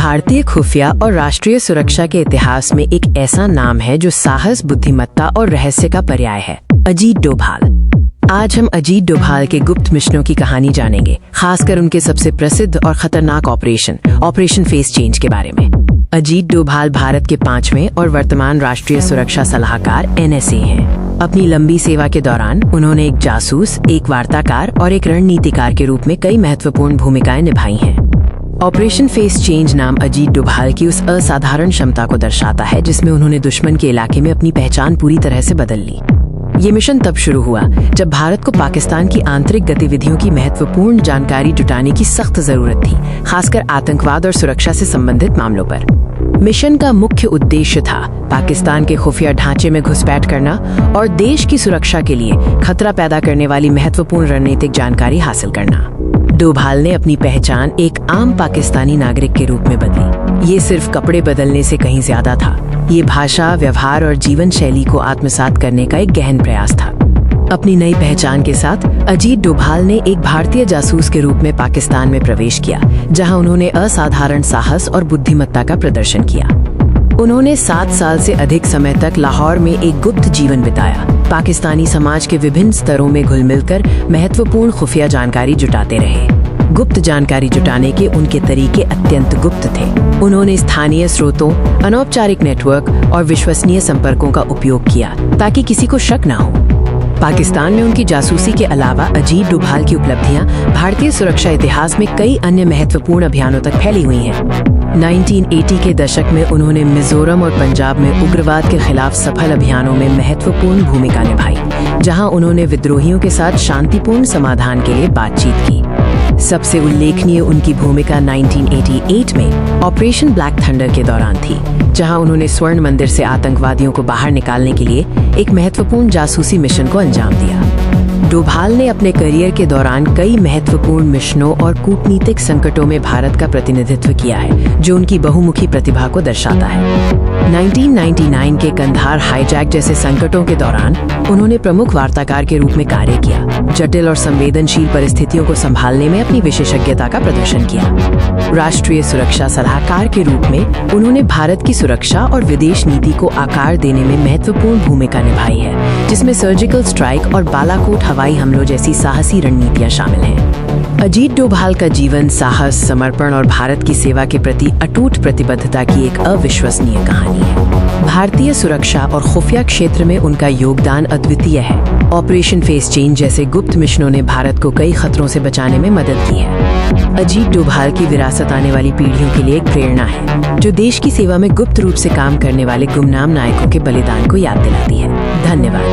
भारतीय खुफिया और राष्ट्रीय सुरक्षा के इतिहास में एक ऐसा नाम है जो साहस, बुद्धिमत्ता और रहस्य का पर्याय है। अजीत डोभाल। आज हम अजीत डोभाल के गुप्त मिशनों की कहानी जानेंगे, खासकर उनके सबसे प्रसिद्ध और खतरनाक ऑपरेशन फेस चेंज के बारे में। अजीत डोभाल भारत के 5वें और वर्तमान राष्ट्रीय सुरक्षा सलाहकार NSA हैं। अपनी लंबी सेवा के दौरान उन्होंने एक जासूस, एक वार्ताकार और एक रणनीतिकार के रूप में कई महत्वपूर्ण भूमिकाएं निभाई हैं। ऑपरेशन फेस चेंज नाम अजीत डोभाल की उस असाधारण क्षमता को दर्शाता है जिसमें उन्होंने दुश्मन के इलाके में अपनी पहचान पूरी तरह से बदल ली। ये मिशन तब शुरू हुआ जब भारत को पाकिस्तान की आंतरिक गतिविधियों की महत्वपूर्ण जानकारी जुटाने की सख्त जरूरत थी, खासकर आतंकवाद और सुरक्षा से संबंधित मामलों पर। मिशन का मुख्य उद्देश्य था पाकिस्तान के खुफिया ढांचे में घुसपैठ करना और देश की सुरक्षा के लिए खतरा पैदा करने वाली महत्वपूर्ण रणनीतिक जानकारी हासिल करना। डोभाल ने अपनी पहचान एक आम पाकिस्तानी नागरिक के रूप में बदली। ये सिर्फ कपड़े बदलने से कहीं ज्यादा था। ये भाषा, व्यवहार और जीवन शैली को आत्मसात करने का एक गहन प्रयास था। अपनी नई पहचान के साथ अजीत डोभाल ने एक भारतीय जासूस के रूप में पाकिस्तान में प्रवेश किया, जहां उन्होंने असाधारण साहस और बुद्धिमत्ता का प्रदर्शन किया। उन्होंने 7 साल से अधिक समय तक लाहौर में एक गुप्त जीवन बिताया, पाकिस्तानी समाज के विभिन्न स्तरों में घुल मिलकर महत्वपूर्ण खुफिया जानकारी जुटाते रहे। गुप्त जानकारी जुटाने के उनके तरीके अत्यंत गुप्त थे। उन्होंने स्थानीय स्रोतों, अनौपचारिक नेटवर्क और विश्वसनीय संपर्कों का उपयोग किया ताकि किसी को शक न हो। पाकिस्तान में उनकी जासूसी के अलावा अजीत डोभाल की उपलब्धियां भारतीय सुरक्षा इतिहास में कई अन्य महत्वपूर्ण अभियानों तक फैली हुई हैं। 1980 के दशक में उन्होंने मिजोरम और पंजाब में उग्रवाद के खिलाफ सफल अभियानों में महत्वपूर्ण भूमिका निभाई, जहां उन्होंने विद्रोहियों के साथ शांतिपूर्ण समाधान के लिए बातचीत की। सबसे उल्लेखनीय उनकी भूमिका 1988 में ऑपरेशन ब्लैक थंडर के दौरान थी, जहां उन्होंने स्वर्ण मंदिर से आतंकवादियों को बाहर निकालने के लिए एक महत्वपूर्ण जासूसी मिशन को अंजाम दिया। डोभाल ने अपने करियर के दौरान कई महत्वपूर्ण मिशनों और कूटनीतिक संकटों में भारत का प्रतिनिधित्व किया है, जो उनकी बहुमुखी प्रतिभा को दर्शाता है। 1999 के कंधार हाईजैक जैसे संकटों के दौरान उन्होंने प्रमुख वार्ताकार के रूप में कार्य किया, जटिल और संवेदनशील परिस्थितियों को संभालने में अपनी विशेषज्ञता का प्रदर्शन किया। राष्ट्रीय सुरक्षा सलाहकार के रूप में उन्होंने भारत की सुरक्षा और विदेश नीति को आकार देने में महत्वपूर्ण भूमिका निभाई है, जिसमें सर्जिकल स्ट्राइक और बालाकोट हवाई हमलों जैसी साहसी रणनीतियां शामिल हैं। अजीत डोभाल का जीवन साहस, समर्पण और भारत की सेवा के प्रति अटूट प्रतिबद्धता की एक अविश्वसनीय कहानी है। भारतीय सुरक्षा और खुफिया क्षेत्र में उनका योगदान अद्वितीय है। ऑपरेशन फेस चेंज जैसे गुप्त मिशनों ने भारत को कई खतरों से बचाने में मदद की है। अजीत डोभाल की विरासत आने वाली पीढ़ियों के लिए एक प्रेरणा है, जो देश की सेवा में गुप्त रूप से काम करने वाले गुमनाम नायकों के बलिदान को याद दिलाती है। धन्यवाद।